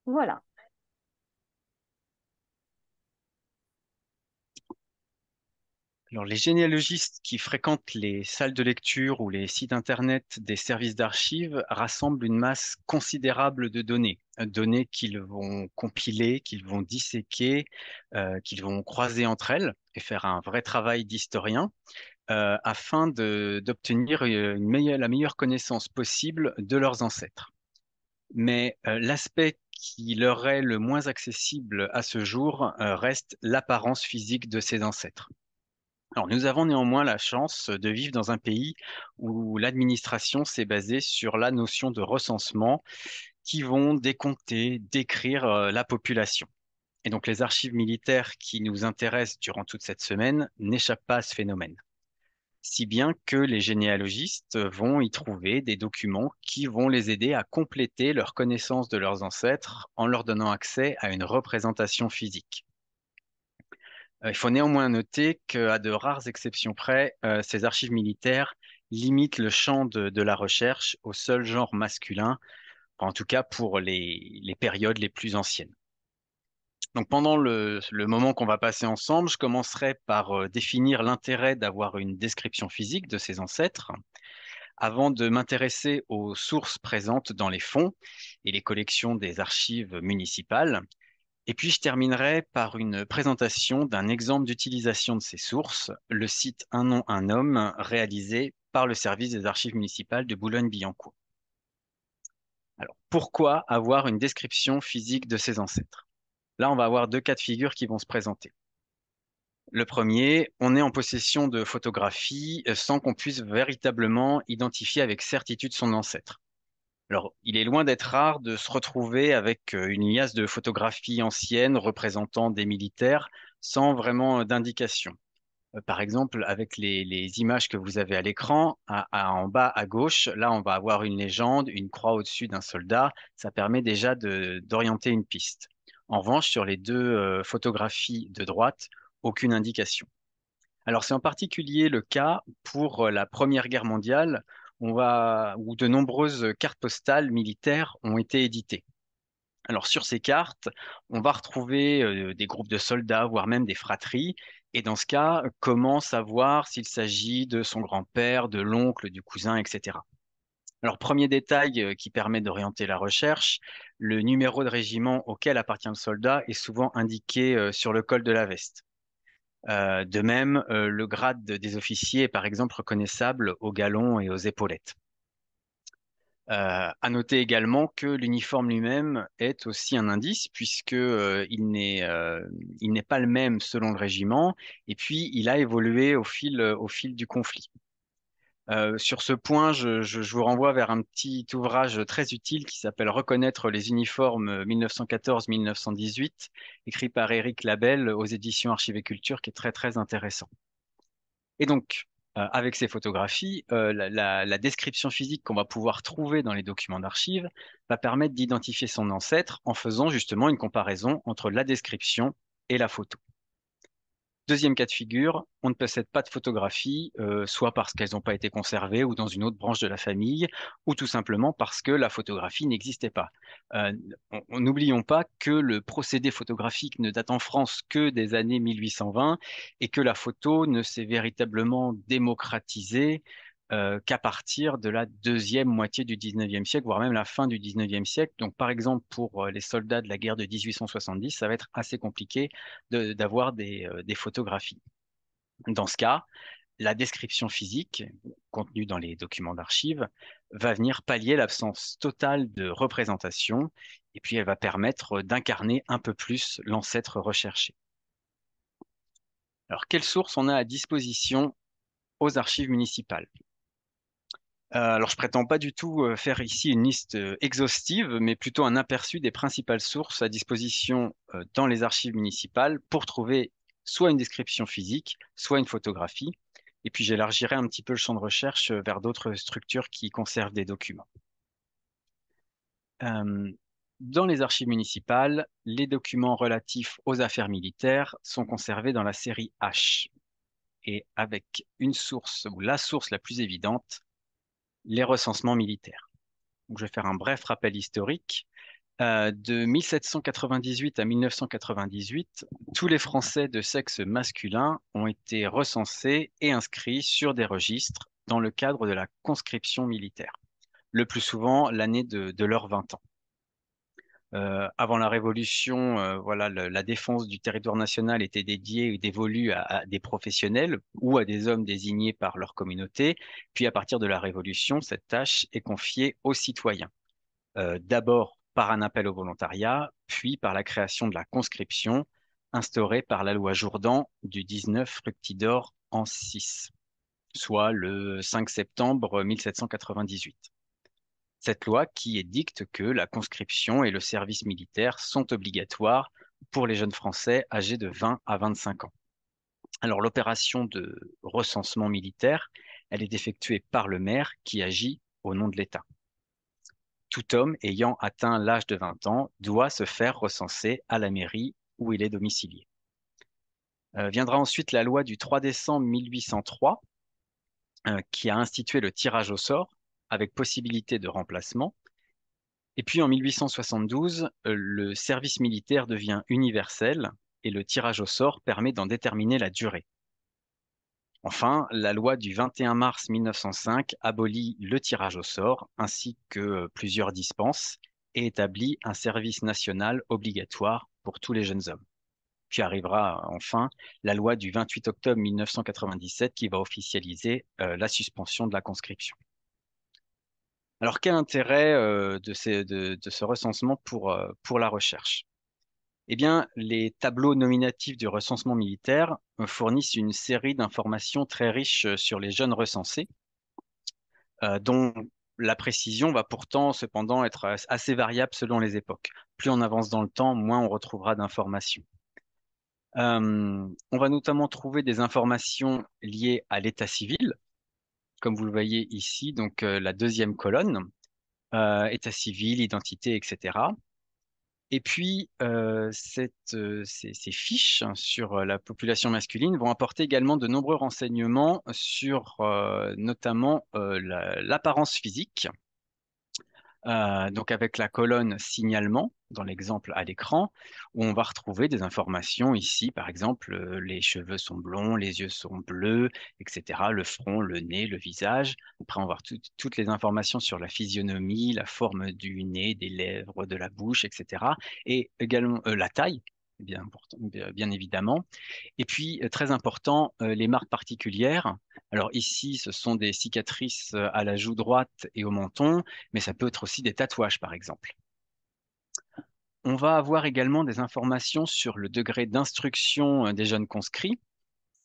Voilà. Alors, les généalogistes qui fréquentent les salles de lecture ou les sites internet des services d'archives rassemblent une masse considérable de données, données qu'ils vont compiler, qu'ils vont disséquer, qu'ils vont croiser entre elles et faire un vrai travail d'historien afin d'obtenir la meilleure connaissance possible de leurs ancêtres. Mais l'aspect qui leur est le moins accessible à ce jour reste l'apparence physique de ces ancêtres. Alors, nous avons néanmoins la chance de vivre dans un pays où l'administration s'est basée sur la notion de recensement qui vont décompter, décrire la population. Et donc, les archives militaires qui nous intéressent durant toute cette semaine n'échappent pas à ce phénomène. Si bien que les généalogistes vont y trouver des documents qui vont les aider à compléter leur connaissance de leurs ancêtres en leur donnant accès à une représentation physique. Il faut néanmoins noter qu'à de rares exceptions près, ces archives militaires limitent le champ de la recherche au seul genre masculin, en tout cas pour les périodes les plus anciennes. Donc pendant le moment qu'on va passer ensemble, je commencerai par définir l'intérêt d'avoir une description physique de ses ancêtres, avant de m'intéresser aux sources présentes dans les fonds et les collections des archives municipales. Et puis, je terminerai par une présentation d'un exemple d'utilisation de ces sources, le site Un nom, un homme, réalisé par le service des archives municipales de Boulogne-Billancourt. Alors, pourquoi avoir une description physique de ses ancêtres? Là, on va avoir deux cas de figure qui vont se présenter. Le premier, on est en possession de photographies sans qu'on puisse véritablement identifier avec certitude son ancêtre. Alors, il est loin d'être rare de se retrouver avec une liasse de photographies anciennes représentant des militaires sans vraiment d'indication. Par exemple, avec les images que vous avez à l'écran, en bas à gauche, là, on va avoir une légende, une croix au-dessus d'un soldat. Ça permet déjà d'orienter une piste. En revanche, sur les deux photographies de droite, aucune indication. Alors, c'est en particulier le cas pour la Première Guerre mondiale, où de nombreuses cartes postales militaires ont été éditées. Alors, sur ces cartes, on va retrouver des groupes de soldats, voire même des fratries. Et dans ce cas, comment savoir s'il s'agit de son grand-père, de l'oncle, du cousin, etc. Alors, premier détail qui permet d'orienter la recherche, le numéro de régiment auquel appartient le soldat est souvent indiqué sur le col de la veste. De même, le grade des officiers est par exemple reconnaissable aux galons et aux épaulettes. À noter également que l'uniforme lui-même est aussi un indice puisque il n'est pas le même selon le régiment et puis il a évolué au fil du conflit. Sur ce point, je vous renvoie vers un petit ouvrage très utile qui s'appelle Reconnaître les uniformes 1914-1918, écrit par Éric Labelle aux éditions Archives et Culture, qui est très très intéressant. Et donc, avec ces photographies, la description physique qu'on va pouvoir trouver dans les documents d'archives va permettre d'identifier son ancêtre en faisant justement une comparaison entre la description et la photo. Deuxième cas de figure, on ne possède pas de photographies, soit parce qu'elles n'ont pas été conservées ou dans une autre branche de la famille, ou tout simplement parce que la photographie n'existait pas. Euh, N'oublions pas que le procédé photographique ne date en France que des années 1820 et que la photo ne s'est véritablement démocratisée qu'à partir de la deuxième moitié du 19e siècle, voire même la fin du 19e siècle. Donc, par exemple, pour les soldats de la guerre de 1870, ça va être assez compliqué d'avoir des photographies. Dans ce cas, la description physique contenue dans les documents d'archives va venir pallier l'absence totale de représentation et puis elle va permettre d'incarner un peu plus l'ancêtre recherché. Alors, quelles sources on a à disposition aux archives municipales? Alors, je prétends pas du tout faire ici une liste exhaustive, mais plutôt un aperçu des principales sources à disposition dans les archives municipales pour trouver soit une description physique, soit une photographie. Et puis, j'élargirai un petit peu le champ de recherche vers d'autres structures qui conservent des documents. Euh, Dans les archives municipales, les documents relatifs aux affaires militaires sont conservés dans la série H et avec une source ou la source la plus évidente, les recensements militaires. Donc, je vais faire un bref rappel historique. De 1798 à 1998, tous les Français de sexe masculin ont été recensés et inscrits sur des registres dans le cadre de la conscription militaire, le plus souvent l'année de leurs 20 ans. Avant la Révolution, voilà, la défense du territoire national était dédiée et dévolue à des professionnels ou à des hommes désignés par leur communauté. Puis à partir de la Révolution, cette tâche est confiée aux citoyens. D'abord par un appel au volontariat, puis par la création de la conscription, instaurée par la loi Jourdan du 19 Fructidor en 6, soit le 5 septembre 1798. Cette loi qui édicte que la conscription et le service militaire sont obligatoires pour les jeunes Français âgés de 20 à 25 ans. Alors l'opération de recensement militaire, elle est effectuée par le maire qui agit au nom de l'État. Tout homme ayant atteint l'âge de 20 ans doit se faire recenser à la mairie où il est domicilié. Viendra ensuite la loi du 3 décembre 1803 qui a institué le tirage au sort avec possibilité de remplacement. Et puis en 1872, le service militaire devient universel et le tirage au sort permet d'en déterminer la durée. Enfin, la loi du 21 mars 1905 abolit le tirage au sort ainsi que plusieurs dispenses et établit un service national obligatoire pour tous les jeunes hommes. Puis arrivera enfin la loi du 28 octobre 1997 qui va officialiser la suspension de la conscription. Alors quel intérêt de ce recensement pour la recherche? Eh bien, les tableaux nominatifs du recensement militaire fournissent une série d'informations très riches sur les jeunes recensés, dont la précision va pourtant cependant être assez variable selon les époques. Plus on avance dans le temps, moins on retrouvera d'informations. On va notamment trouver des informations liées à l'état civil, comme vous le voyez ici, donc la deuxième colonne, état civil, identité, etc. Et puis, ces fiches hein, sur la population masculine vont apporter également de nombreux renseignements sur notamment l'apparence physique. Donc avec la colonne signalement dans l'exemple à l'écran, où on va retrouver des informations ici, par exemple, les cheveux sont blonds, les yeux sont bleus, etc. Le front, le nez, le visage. Après, on va voir toutes les informations sur la physionomie, la forme du nez, des lèvres, de la bouche, etc. Et également la taille, bien évidemment. Et puis, très important, les marques particulières. Alors ici, ce sont des cicatrices à la joue droite et au menton, mais ça peut être aussi des tatouages, par exemple. On va avoir également des informations sur le degré d'instruction des jeunes conscrits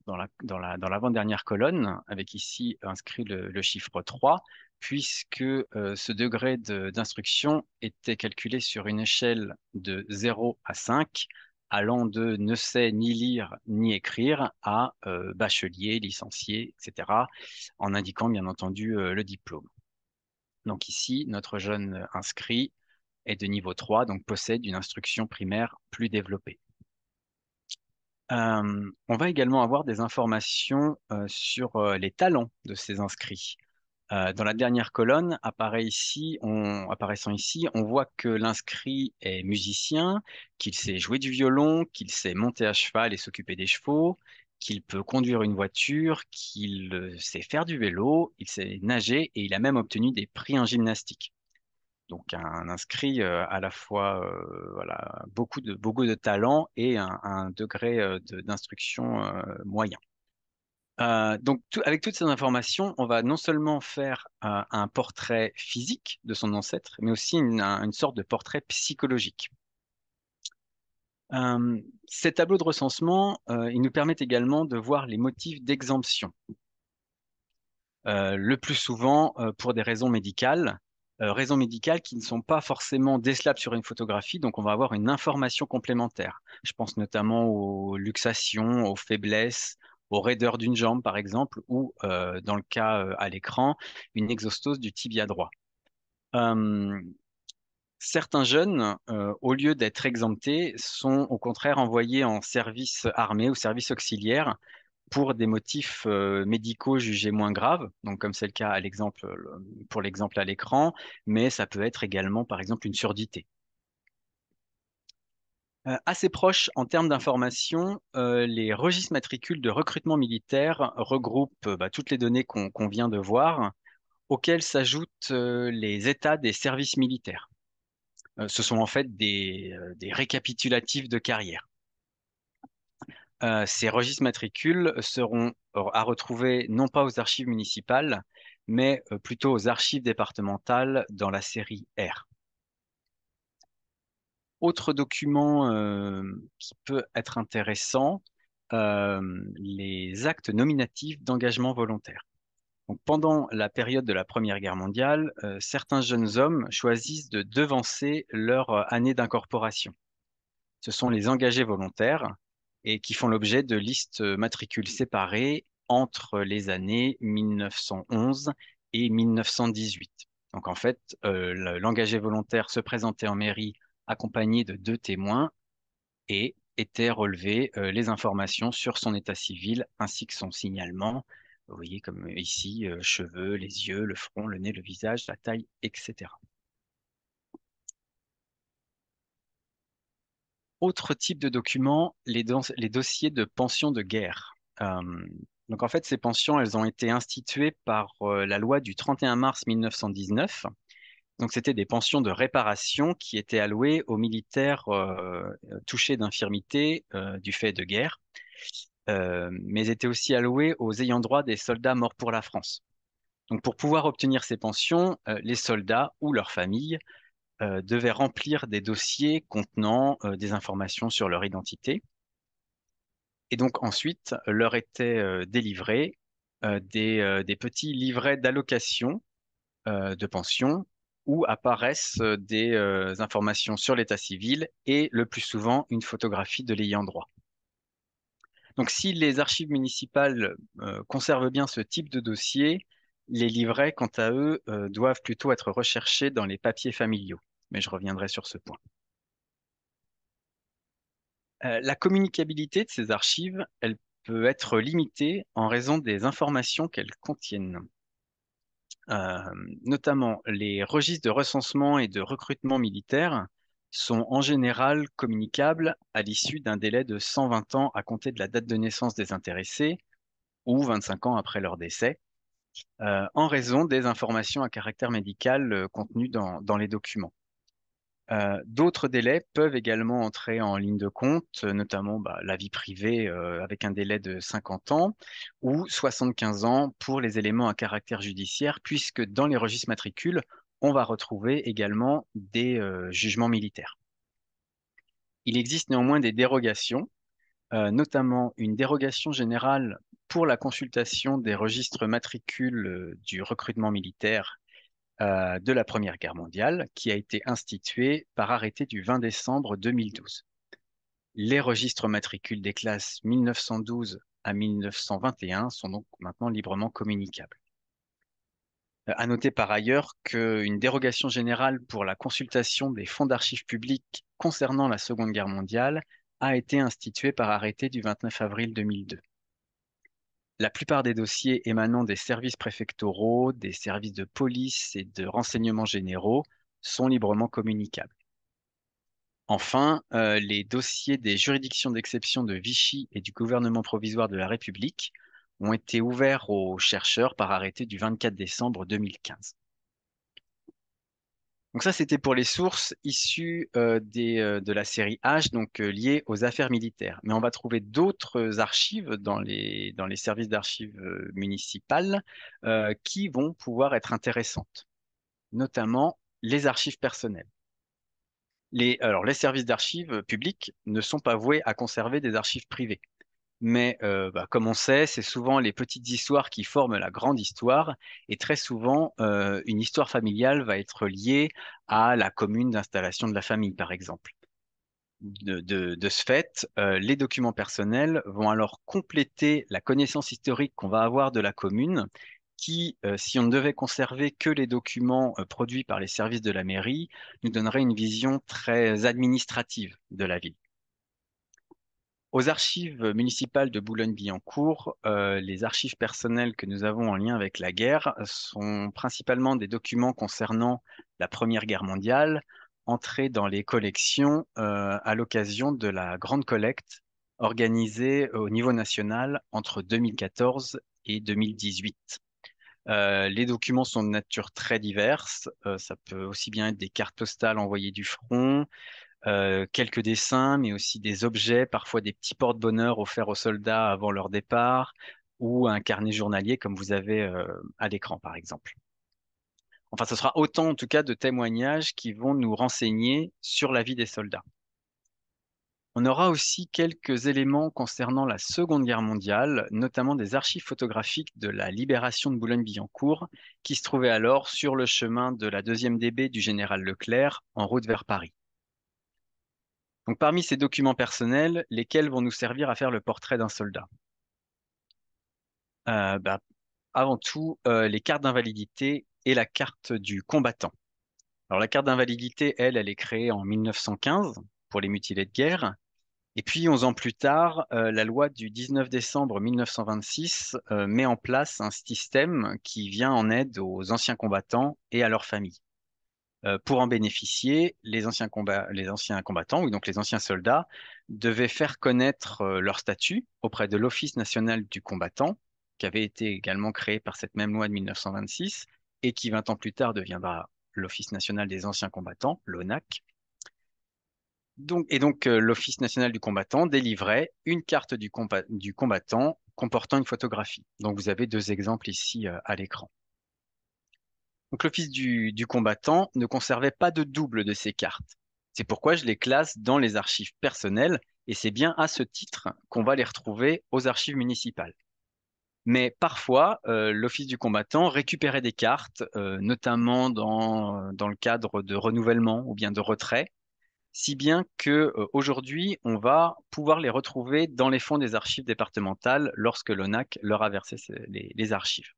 dans l'avant-dernière colonne, avec ici inscrit le chiffre 3, puisque ce degré d'instruction était calculé sur une échelle de 0 à 5, allant de ne sait ni lire ni écrire à bachelier, licencié, etc., en indiquant bien entendu le diplôme. Donc ici, notre jeune inscrit est de niveau 3, donc possède une instruction primaire plus développée. On va également avoir des informations sur les talents de ces inscrits. Dans la dernière colonne apparaissant ici, on voit que l'inscrit est musicien, qu'il sait jouer du violon, qu'il sait monter à cheval et s'occuper des chevaux, qu'il peut conduire une voiture, qu'il sait faire du vélo, il sait nager et il a même obtenu des prix en gymnastique. Donc un inscrit à la fois voilà, beaucoup de talent et un degré d'instruction moyen. Donc avec toutes ces informations, on va non seulement faire un portrait physique de son ancêtre, mais aussi une sorte de portrait psychologique. Ces tableaux de recensement, ils nous permettent également de voir les motifs d'exemption. Le plus souvent pour des raisons médicales qui ne sont pas forcément décelables sur une photographie, donc on va avoir une information complémentaire. Je pense notamment aux luxations, aux faiblesses, aux raideurs d'une jambe par exemple, ou dans le cas à l'écran, une exostose du tibia droit. Euh, Certains jeunes, au lieu d'être exemptés, sont au contraire envoyés en service armé ou service auxiliaire pour des motifs médicaux jugés moins graves, donc comme c'est le cas pour l'exemple à l'écran, mais ça peut être également, par exemple, une surdité. Assez proches en termes d'information, les registres matricules de recrutement militaire regroupent toutes les données qu'on vient de voir, auxquelles s'ajoutent les états des services militaires. Ce sont en fait des récapitulatifs de carrière. Ces registres matricules seront à retrouver non pas aux archives municipales, mais plutôt aux archives départementales dans la série R. Autre document qui peut être intéressant, les actes nominatifs d'engagement volontaire. Donc, pendant la période de la Première Guerre mondiale, certains jeunes hommes choisissent de devancer leur année d'incorporation. Ce sont les engagés volontaires et qui font l'objet de listes matricules séparées entre les années 1911 et 1918. Donc en fait, l'engagé volontaire se présentait en mairie accompagné de deux témoins et était relevé les informations sur son état civil ainsi que son signalement. Vous voyez comme ici, cheveux, les yeux, le front, le nez, le visage, la taille, etc. Autre type de document, les dossiers de pensions de guerre. Donc en fait, ces pensions, elles ont été instituées par la loi du 31 mars 1919. Donc c'était des pensions de réparation qui étaient allouées aux militaires touchés d'infirmité du fait de guerre, mais étaient aussi allouées aux ayants droit des soldats morts pour la France. Donc pour pouvoir obtenir ces pensions, les soldats ou leurs familles devaient remplir des dossiers contenant des informations sur leur identité. Et donc ensuite, leur étaient délivrés des petits livrets d'allocation de pension où apparaissent des informations sur l'état civil et le plus souvent une photographie de l'ayant droit. Donc si les archives municipales conservent bien ce type de dossier, les livrets, quant à eux, doivent plutôt être recherchés dans les papiers familiaux. Mais je reviendrai sur ce point. La communicabilité de ces archives, elle peut être limitée en raison des informations qu'elles contiennent. Euh, Notamment, les registres de recensement et de recrutement militaire sont en général communicables à l'issue d'un délai de 120 ans à compter de la date de naissance des intéressés ou 25 ans après leur décès, en raison des informations à caractère médical contenues dans les documents. D'autres délais peuvent également entrer en ligne de compte, notamment la vie privée avec un délai de 50 ans ou 75 ans pour les éléments à caractère judiciaire, puisque dans les registres matricules, on va retrouver également des jugements militaires. Il existe néanmoins des dérogations, notamment une dérogation générale pour la consultation des registres matricules du recrutement militaire de la Première Guerre mondiale, qui a été instituée par arrêté du 20 décembre 2012. Les registres matricules des classes 1912 à 1921 sont donc maintenant librement communicables. À noter par ailleurs qu'une dérogation générale pour la consultation des fonds d'archives publiques concernant la Seconde Guerre mondiale a été instituée par arrêté du 29 avril 2002. La plupart des dossiers émanant des services préfectoraux, des services de police et de renseignements généraux sont librement communicables. Enfin, les dossiers des juridictions d'exception de Vichy et du gouvernement provisoire de la République ont été ouverts aux chercheurs par arrêté du 24 décembre 2015. Donc ça, c'était pour les sources issues de la série H, donc liées aux affaires militaires. Mais on va trouver d'autres archives dans les services d'archives municipales qui vont pouvoir être intéressantes, notamment les archives personnelles. Alors, les services d'archives publics ne sont pas voués à conserver des archives privées. Mais comme on sait, c'est souvent les petites histoires qui forment la grande histoire, et très souvent, une histoire familiale va être liée à la commune d'installation de la famille, par exemple. De ce fait, les documents personnels vont alors compléter la connaissance historique qu'on va avoir de la commune, qui, si on ne devait conserver que les documents produits par les services de la mairie, nous donnerait une vision très administrative de la ville. Aux archives municipales de Boulogne-Billancourt, les archives personnelles que nous avons en lien avec la guerre sont principalement des documents concernant la Première Guerre mondiale, entrer dans les collections à l'occasion de la grande collecte organisée au niveau national entre 2014 et 2018. Les documents sont de nature très diverse. Ça peut aussi bien être des cartes postales envoyées du front, quelques dessins, mais aussi des objets, parfois des petits porte-bonheur offerts aux soldats avant leur départ, ou un carnet journalier comme vous avez à l'écran, par exemple. Enfin, ce sera autant, en tout cas, de témoignages qui vont nous renseigner sur la vie des soldats. On aura aussi quelques éléments concernant la Seconde Guerre mondiale, notamment des archives photographiques de la libération de Boulogne-Billancourt, qui se trouvaient alors sur le chemin de la deuxième DB du général Leclerc en route vers Paris. Donc, parmi ces documents personnels, lesquels vont nous servir à faire le portrait d'un soldat? Bah, avant tout, les cartes d'invalidité et la carte du combattant. Alors, la carte d'invalidité, elle est créée en 1915 pour les mutilés de guerre. Et puis, 11 ans plus tard, la loi du 19 décembre 1926 met en place un système qui vient en aide aux anciens combattants et à leurs familles. Pour en bénéficier, les anciens combattants, ou donc les anciens soldats, devaient faire connaître leur statut auprès de l'Office national du combattant, qui avait été également créé par cette même loi de 1926 et qui 20 ans plus tard deviendra l'Office national des anciens combattants, l'ONAC. L'Office national du combattant délivrait une carte du combattant comportant une photographie. Donc, vous avez deux exemples ici à l'écran. Donc, l'Office du combattant ne conservait pas de double de ces cartes. C'est pourquoi je les classe dans les archives personnelles et c'est bien à ce titre qu'on va les retrouver aux archives municipales. Mais parfois, l'Office du combattant récupérait des cartes, notamment dans le cadre de renouvellement ou bien de retrait, si bien que aujourd'hui, on va pouvoir les retrouver dans les fonds des archives départementales lorsque l'ONAC leur a versé les archives.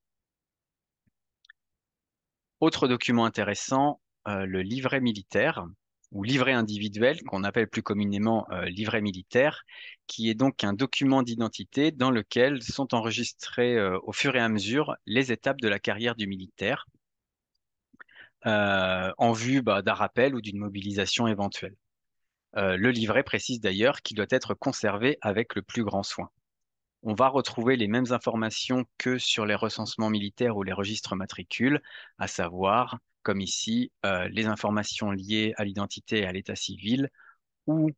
Autre document intéressant, le livret militaire ou livret individuel, qu'on appelle plus communément livret militaire, qui est donc un document d'identité dans lequel sont enregistrées au fur et à mesure les étapes de la carrière du militaire en vue d'un rappel ou d'une mobilisation éventuelle. Le livret précise d'ailleurs qu'il doit être conservé avec le plus grand soin. On va retrouver les mêmes informations que sur les recensements militaires ou les registres matricules, à savoir, comme ici, les informations liées à l'identité et à l'état civil, ou,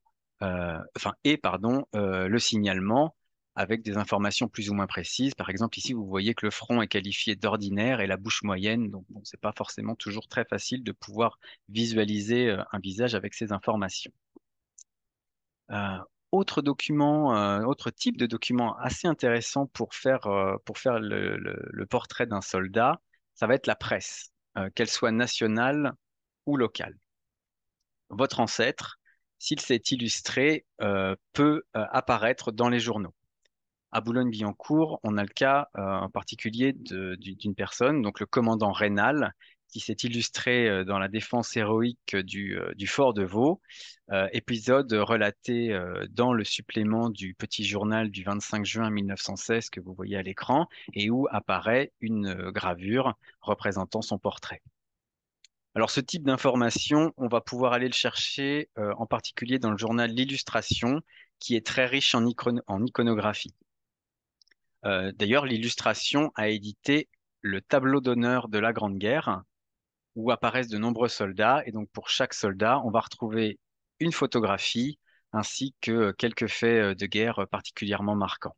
le signalement avec des informations plus ou moins précises. Par exemple, ici, vous voyez que le front est qualifié d'ordinaire et la bouche moyenne, donc bon, c'est pas forcément toujours très facile de pouvoir visualiser un visage avec ces informations. Euh, autre type de document assez intéressant pour faire le portrait d'un soldat, ça va être la presse, qu'elle soit nationale ou locale. Votre ancêtre, s'il s'est illustré, peut apparaître dans les journaux. À Boulogne-Billancourt, on a le cas en particulier d'une personne, donc le commandant Raynal, qui s'est illustré dans la défense héroïque du fort de Vaux, épisode relaté dans le supplément du Petit Journal du 25 juin 1916 que vous voyez à l'écran, et où apparaît une gravure représentant son portrait. Alors ce type d'information, on va pouvoir aller le chercher en particulier dans le journal L'Illustration, qui est très riche en iconographie. D'ailleurs, l'illustration a édité le tableau d'honneur de la Grande Guerre, où apparaissent de nombreux soldats. Et donc, pour chaque soldat, on va retrouver une photographie ainsi que quelques faits de guerre particulièrement marquants.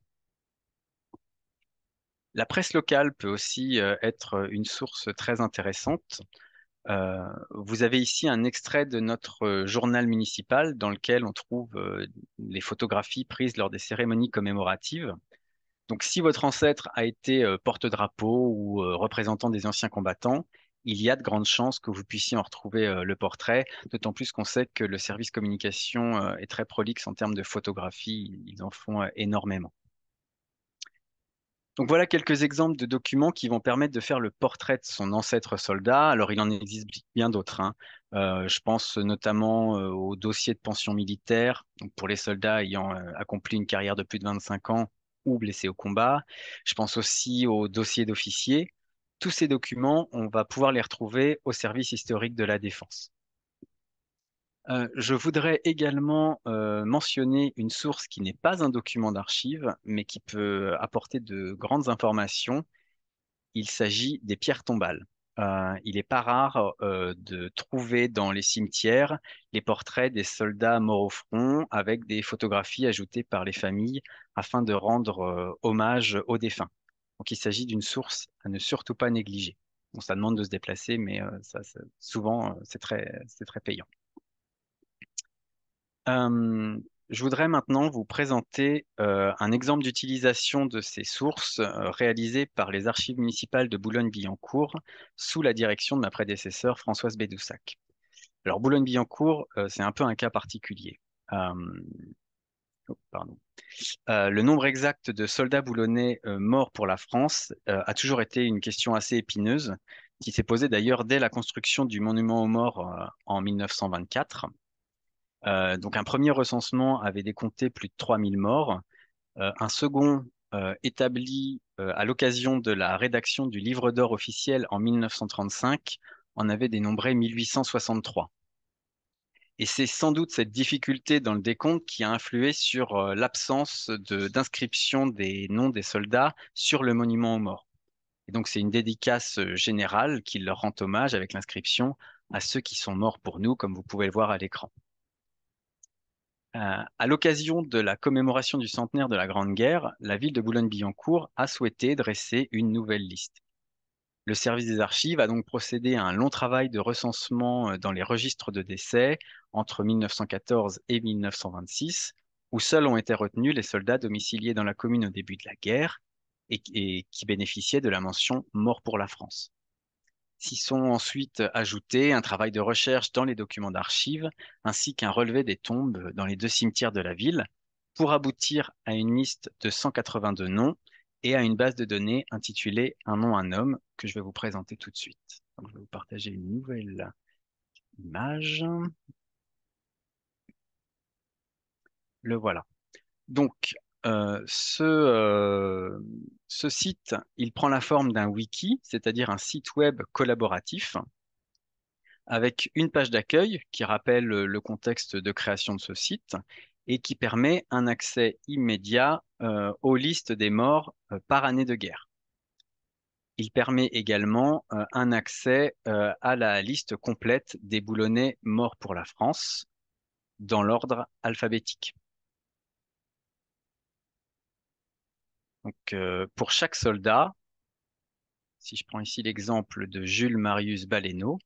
La presse locale peut aussi être une source très intéressante. Vous avez ici un extrait de notre journal municipal dans lequel on trouve les photographies prises lors des cérémonies commémoratives. Donc, si votre ancêtre a été porte-drapeau ou représentant des anciens combattants, il y a de grandes chances que vous puissiez en retrouver le portrait, d'autant plus qu'on sait que le service communication est très prolixe en termes de photographie, ils en font énormément. Donc voilà quelques exemples de documents qui vont permettre de faire le portrait de son ancêtre soldat. Alors il en existe bien d'autres, hein. Je pense notamment au dossier de pension militaire, donc pour les soldats ayant accompli une carrière de plus de 25 ans ou blessés au combat. Je pense aussi au dossier d'officier. Tous ces documents, on va pouvoir les retrouver au service historique de la défense. Je voudrais également mentionner une source qui n'est pas un document d'archive, mais qui peut apporter de grandes informations. Il s'agit des pierres tombales. Il n'est pas rare de trouver dans les cimetières les portraits des soldats morts au front avec des photographies ajoutées par les familles afin de rendre hommage aux défunts. Donc il s'agit d'une source à ne surtout pas négliger. Bon, ça demande de se déplacer, mais souvent c'est très payant. Euh, je voudrais maintenant vous présenter un exemple d'utilisation de ces sources réalisées par les archives municipales de Boulogne-Billancourt sous la direction de ma prédécesseur Françoise Bédoussac. Alors Boulogne-Billancourt, c'est un peu un cas particulier. Euh, oh, pardon. Le nombre exact de soldats boulonnais morts pour la France a toujours été une question assez épineuse, qui s'est posée d'ailleurs dès la construction du monument aux morts en 1924. Donc un premier recensement avait décompté plus de 3000 morts. Un second, établi à l'occasion de la rédaction du Livre d'or officiel en 1935, en avait dénombré 1863. Et c'est sans doute cette difficulté dans le décompte qui a influé sur l'absence d'inscription des noms des soldats sur le monument aux morts. Et donc c'est une dédicace générale qui leur rend hommage avec l'inscription à ceux qui sont morts pour nous, comme vous pouvez le voir à l'écran. À l'occasion de la commémoration du centenaire de la Grande Guerre, la ville de Boulogne-Billancourt a souhaité dresser une nouvelle liste. Le service des archives a donc procédé à un long travail de recensement dans les registres de décès entre 1914 et 1926, où seuls ont été retenus les soldats domiciliés dans la commune au début de la guerre et qui bénéficiaient de la mention Mort pour la France. S'y sont ensuite ajoutés un travail de recherche dans les documents d'archives, ainsi qu'un relevé des tombes dans les deux cimetières de la ville, pour aboutir à une liste de 182 noms et à une base de données intitulée Un nom, un homme, que je vais vous présenter tout de suite. Donc, je vais vous partager une nouvelle image. Le voilà. Donc, euh, ce, euh, ce site, il prend la forme d'un wiki, c'est-à-dire un site web collaboratif avec une page d'accueil qui rappelle le contexte de création de ce site et qui permet un accès immédiat aux listes des morts par année de guerre. Il permet également un accès à la liste complète des Boulonnais morts pour la France dans l'ordre alphabétique. Donc, pour chaque soldat, si je prends ici l'exemple de Jules Marius Baleineau,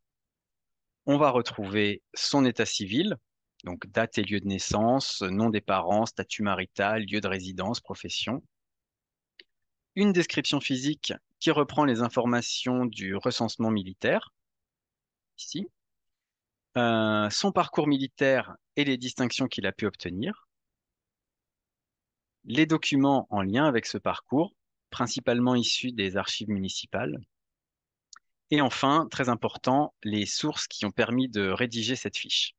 on va retrouver son état civil, donc date et lieu de naissance, nom des parents, statut marital, lieu de résidence, profession. Une description physique qui reprend les informations du recensement militaire, ici. Son parcours militaire et les distinctions qu'il a pu obtenir. Les documents en lien avec ce parcours, principalement issus des archives municipales. Et enfin, très important, les sources qui ont permis de rédiger cette fiche.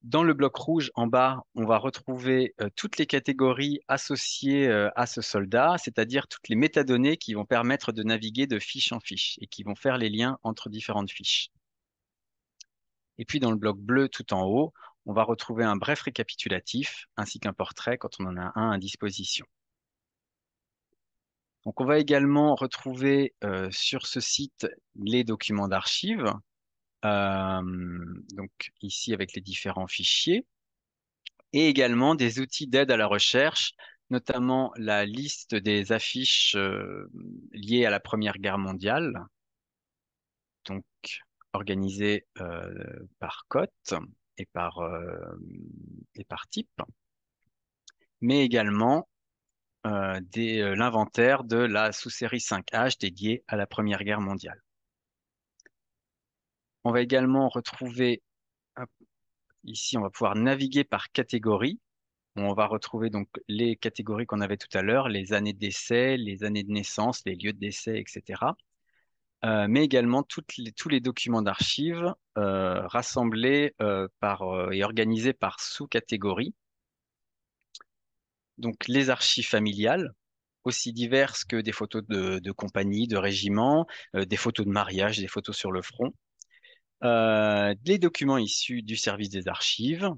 Dans le bloc rouge en bas, on va retrouver toutes les catégories associées à ce soldat, c'est-à-dire toutes les métadonnées qui vont permettre de naviguer de fiche en fiche et qui vont faire les liens entre différentes fiches. Et puis dans le bloc bleu tout en haut, on va retrouver un bref récapitulatif ainsi qu'un portrait quand on en a un à disposition. Donc on va également retrouver sur ce site les documents d'archives, donc ici avec les différents fichiers et également des outils d'aide à la recherche, notamment la liste des affiches liées à la Première Guerre mondiale, donc organisées par cote et par type, mais également l'inventaire de la sous-série 5H dédiée à la Première Guerre mondiale. On va également retrouver, hop, ici, on va pouvoir naviguer par catégorie. On va retrouver donc les catégories qu'on avait tout à l'heure, les années de décès, les années de naissance, les lieux de décès, etc. Mais également tous les documents d'archives rassemblés et organisés par sous-catégories. Donc les archives familiales, aussi diverses que des photos de compagnie, de régiment, des photos de mariage, des photos sur le front. les documents issus du service des archives,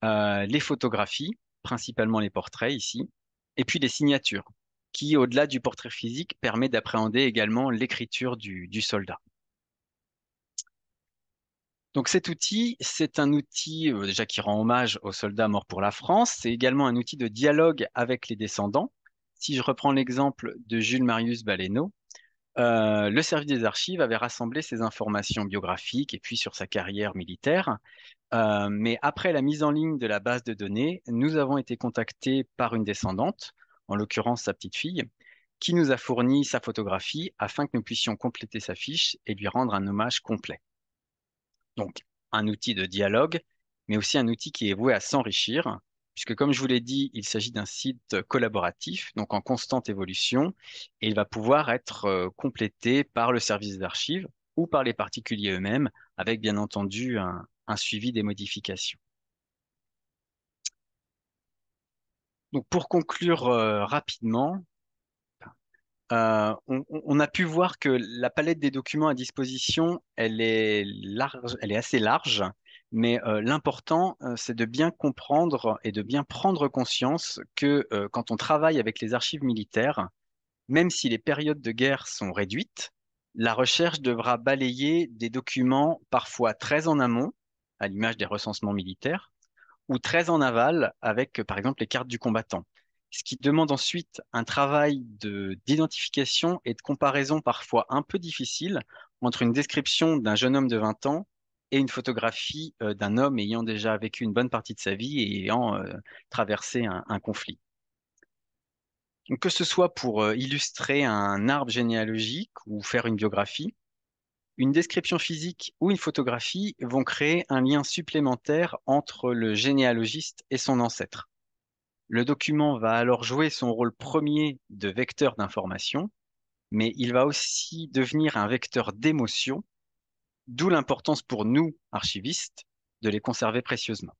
les photographies, principalement les portraits ici, et puis les signatures, qui, au-delà du portrait physique, permet d'appréhender également l'écriture du soldat. Donc cet outil, c'est un outil déjà qui rend hommage aux soldats morts pour la France. C'est également un outil de dialogue avec les descendants. Si je reprends l'exemple de Jules Marius Baleineau, le service des archives avait rassemblé ses informations biographiques et puis sur sa carrière militaire. Mais après la mise en ligne de la base de données, nous avons été contactés par une descendante, en l'occurrence sa petite fille, qui nous a fourni sa photographie afin que nous puissions compléter sa fiche et lui rendre un hommage complet. Donc, un outil de dialogue, mais aussi un outil qui est voué à s'enrichir, puisque comme je vous l'ai dit, il s'agit d'un site collaboratif, donc en constante évolution, et il va pouvoir être complété par le service d'archives ou par les particuliers eux-mêmes, avec bien entendu un suivi des modifications. Donc, pour conclure rapidement, on a pu voir que la palette des documents à disposition, elle est large, elle est assez large, mais l'important, c'est de bien comprendre et de bien prendre conscience que quand on travaille avec les archives militaires, même si les périodes de guerre sont réduites, la recherche devra balayer des documents parfois très en amont, à l'image des recensements militaires, ou très en aval avec, par exemple, les cartes du combattant. Ce qui demande ensuite un travail d'identification et de comparaison parfois un peu difficile entre une description d'un jeune homme de 20 ans et une photographie d'un homme ayant déjà vécu une bonne partie de sa vie et ayant traversé un conflit. Donc, que ce soit pour illustrer un arbre généalogique ou faire une biographie, une description physique ou une photographie vont créer un lien supplémentaire entre le généalogiste et son ancêtre. Le document va alors jouer son rôle premier de vecteur d'information, mais il va aussi devenir un vecteur d'émotion, d'où l'importance pour nous, archivistes, de les conserver précieusement.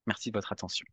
Merci de votre attention.